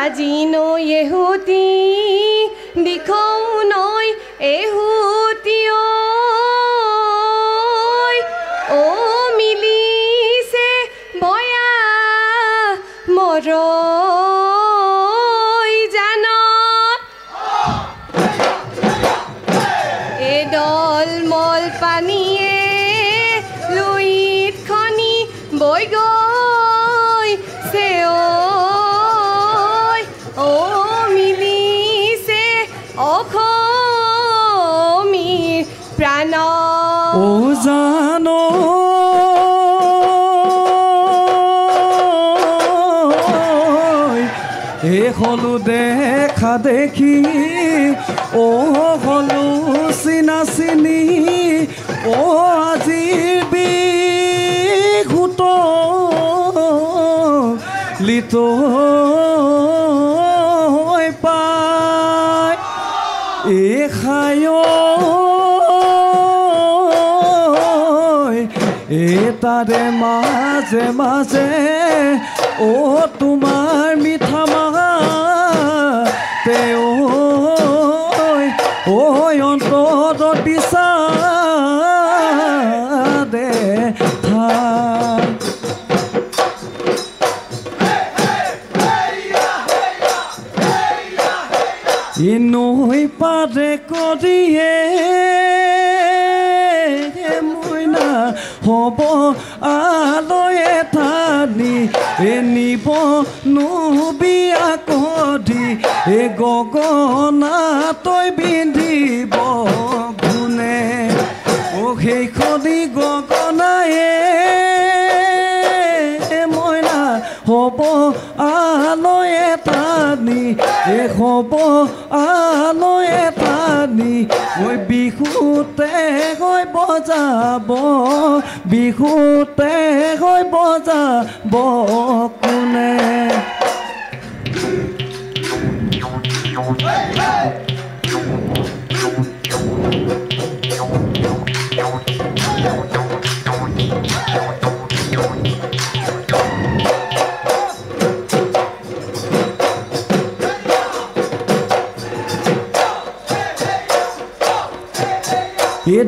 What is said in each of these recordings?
আজি নৈ এহুতি দিখৌ নৈ এহুতি ঐ মিলিছে বয়া মৰ জান এডল মল পানীয়ে লুইত খনি বৈ গৈছে ঐ মিলিছে অসমীৰ প্ৰাণ জানো হলো দেখা দেখি হলো চিনা চিনি আজিৰ বিহুত লিত পায় খায় তাৰে মাজে মাজে তোমাৰ মিঠা মাতে অন্তৰত বিচাৰে নৈ পাৰে কৰিয়ে মইনা হ'ব আলয়ে থানি নিব নুবিয়া কধি গগনা তই বিন্ধিব গুণে সেইখনি গগনায়ে মইনা হ'ব আলয়ে থানি হ'ব আলয়ে থানি ঐ বিহুতে গৈ বজাব বিহুতে গৈ বজাব কোনে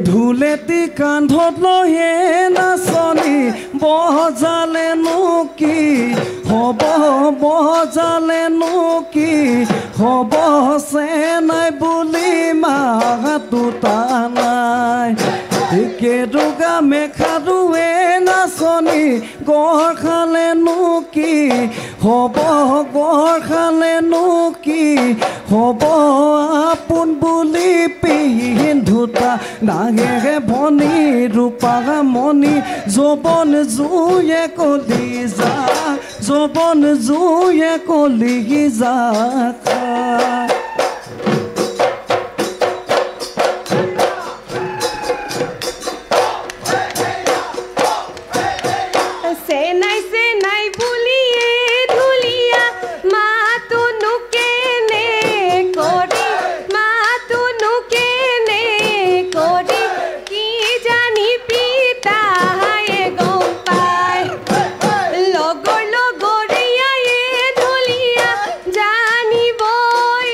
ঢোলেটি কান্ধত লৈয়ে নাচনি বজালেনো কি হ'ব বজালেনো কি হ'ব চেনাই বুলি মাহটো টানাই কেৰুগা মেখাৰুৱে নাচনি গড় খালেনো কি হ'ব গড় খালেনো কি হ'ব আপোন বুলি পিন্ধোতা ডাঙেৰে ভনী ৰূপা মণি যৌৱন জুয়ে কলি যা যৌৱন জুয়ে কলি যা লগৰ লগৰীয়ায়ে ঢুলীয়া জানিবই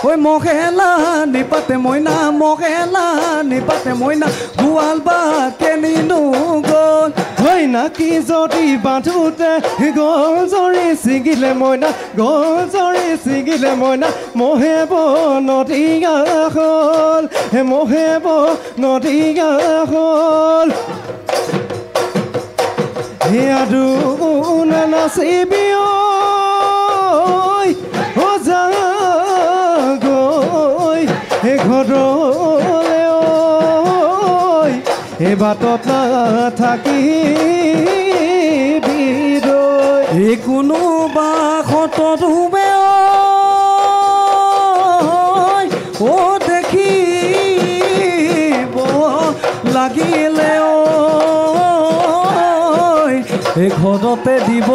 ঐ মহেলা নিপাতে মইনা গোৱাল বা কেনিনো গ'ল হয় নাকি যদি বাঁধোতে গল জৰি ছিগিলে মইনা মহে নদীয়া হ'ল মহে নদীয়া হ'ল আৰু নাচিবি ঘৰলে এই বাটত নাথাকিবি এই কোনোবা সতত হুবে ও দেখিব লাগিলে এই ঘৰতে দিব